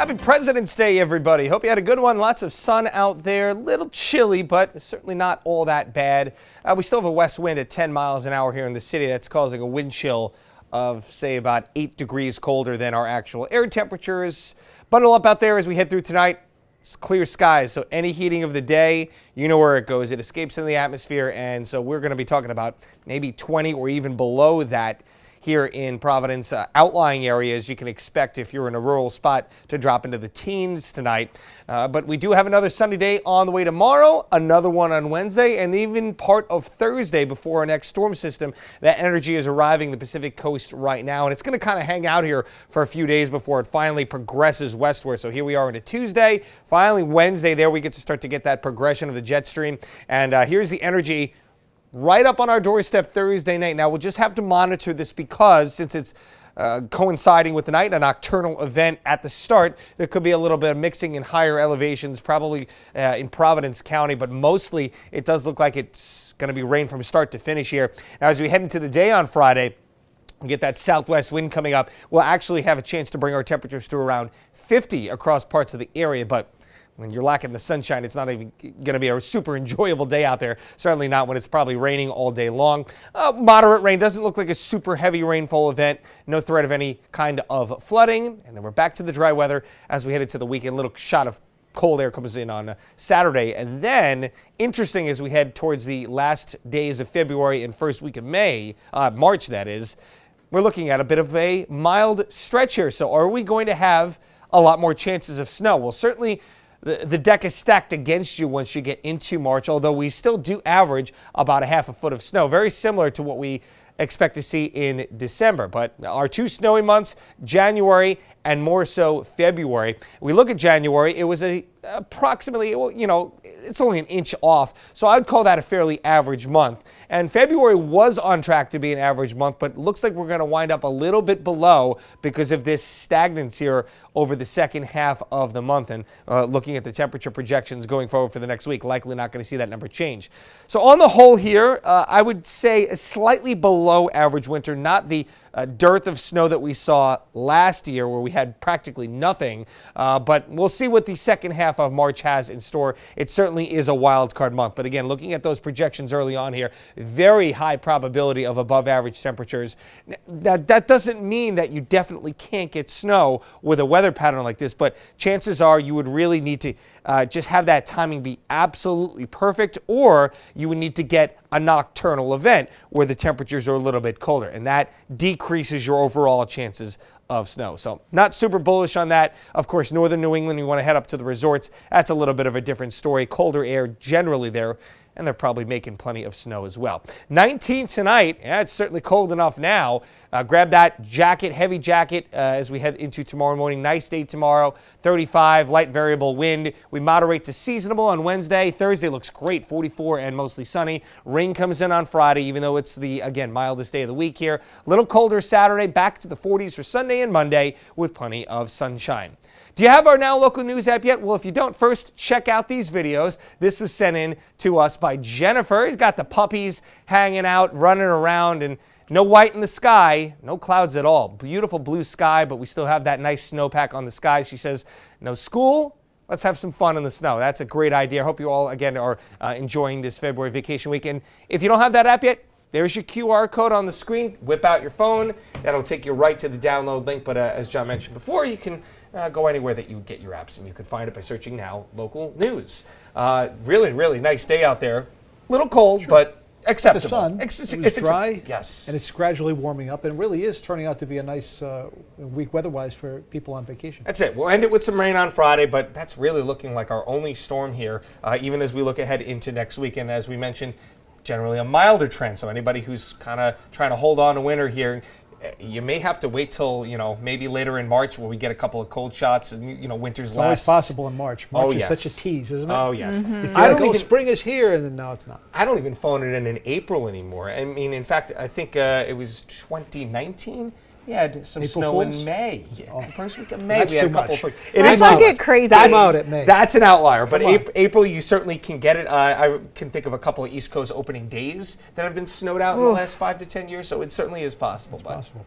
Happy President's Day, everybody. Hope you had a good one. Lots of sun out there. A little chilly, but certainly not all that bad. We still have a west wind at 10 miles an hour here in the city. That's causing a wind chill of, say, about 8 degrees colder than our actual air temperatures. Bundle up out there as we head through tonight. It's clear skies, so any heating of the day, you know where it goes. It escapes into the atmosphere, and so we're going to be talking about maybe 20 or even below that here in Providence. Outlying areas you can expect if you're in a rural spot to drop into the teens tonight. But we do have another sunny day on the way tomorrow, another one on Wednesday, and even part of Thursday before our next storm system. That energy is arriving the Pacific coast right now, and it's going to kind of hang out here for a few days before it finally progresses westward. So here we are into Tuesday. Finally, Wednesday, there we get to start to get that progression of the jet stream. And here's the energy right up on our doorstep Thursday night. Now, we'll just have to monitor this because since it's coinciding with the night, a nocturnal event at the start, there could be a little bit of mixing in higher elevations, probably in Providence County, but mostly it does look like it's going to be rain from start to finish here. Now, as we head into the day on Friday, we get that southwest wind coming up. We'll actually have a chance to bring our temperatures to around 50 across parts of the area, but when you're lacking the sunshine, it's not even going to be a super enjoyable day out there. Certainly not when it's probably raining all day long. Moderate rain. Doesn't look like a super heavy rainfall event. No threat of any kind of flooding. And then we're back to the dry weather as we head into the weekend. A little shot of cold air comes in on Saturday. And then, interesting as we head towards the last days of February and first week of March that is, we're looking at a bit of a mild stretch here. So are we going to have a lot more chances of snow? Well, certainly the deck is stacked against you once you get into March, although we still do average about a half a foot of snow, very similar to what we expect to see in December. But our two snowy months, January and more so February. We look at January, it was approximately, well, you know, it's only an inch off, so I'd call that a fairly average month. And February was on track to be an average month, but looks like we're going to wind up a little bit below because of this stagnancy here over the second half of the month. And looking at the temperature projections going forward for the next week, likely not going to see that number change. So on the whole here, I would say a slightly below average winter, not the dearth of snow that we saw last year where we had practically nothing, but we'll see what the second half of March has in store. It certainly is a wild card month, but again, looking at those projections early on here, very high probability of above average temperatures. That doesn't mean that you definitely can't get snow with a weather pattern like this, but chances are you would really need to just have that timing be absolutely perfect, or you would need to get a nocturnal event where the temperatures are a little bit colder, and that decreases your overall chances of snow. So not super bullish on that. Of course, northern New England, you want to head up to the resorts. That's a little bit of a different story. Colder air generally there, and they're probably making plenty of snow as well. 19 tonight. Yeah, it's certainly cold enough now. Grab that jacket, heavy jacket, as we head into tomorrow morning. Nice day tomorrow. 35, light variable wind. We moderate to seasonable on Wednesday. Thursday looks great, 44 and mostly sunny. Rain comes in on Friday, even though it's the, again, mildest day of the week here. A little colder Saturday, back to the 40s for Sunday and Monday with plenty of sunshine. Do you have our Now Local News app yet? Well, if you don't, first check out these videos. This was sent in to us by Jennifer. He's got the puppies hanging out, running around, and no white in the sky, no clouds at all. Beautiful blue sky, but we still have that nice snowpack on the sky. She says, no school, let's have some fun in the snow. That's a great idea. I hope you all, again, are enjoying this February vacation weekend. If you don't have that app yet, there's your QR code on the screen. Whip out your phone. That'll take you right to the download link. But as John mentioned before, you can go anywhere that you get your apps, and you can find it by searching Now Local News. Really, really nice day out there. Little cold, sure, but acceptable. The sun, it's dry, yes, and it's gradually warming up, and it really is turning out to be a nice week weather-wise for people on vacation. That's it. We'll end it with some rain on Friday, but that's really looking like our only storm here, even as we look ahead into next weekend. As we mentioned, generally a milder trend, so anybody who's kind of trying to hold on to winter here, you may have to wait till, maybe later in March where we get a couple of cold shots and, winter's It's last. always possible in March. March is such a tease, isn't it? Oh, yes. You feel like, spring is here, and then no, it's not. I don't even phone it in April anymore. I mean, in fact, I think it was 2019. We had some April snow Fools? in May. Yeah, Oh. the first week of May, That's we had too a couple much. of. Let's not get crazy. Time out at May. That's an outlier, but Come on. April you certainly can get it. I can think of a couple of East Coast opening days that have been snowed out in the last 5 to 10 years, so it certainly is possible. It's possible.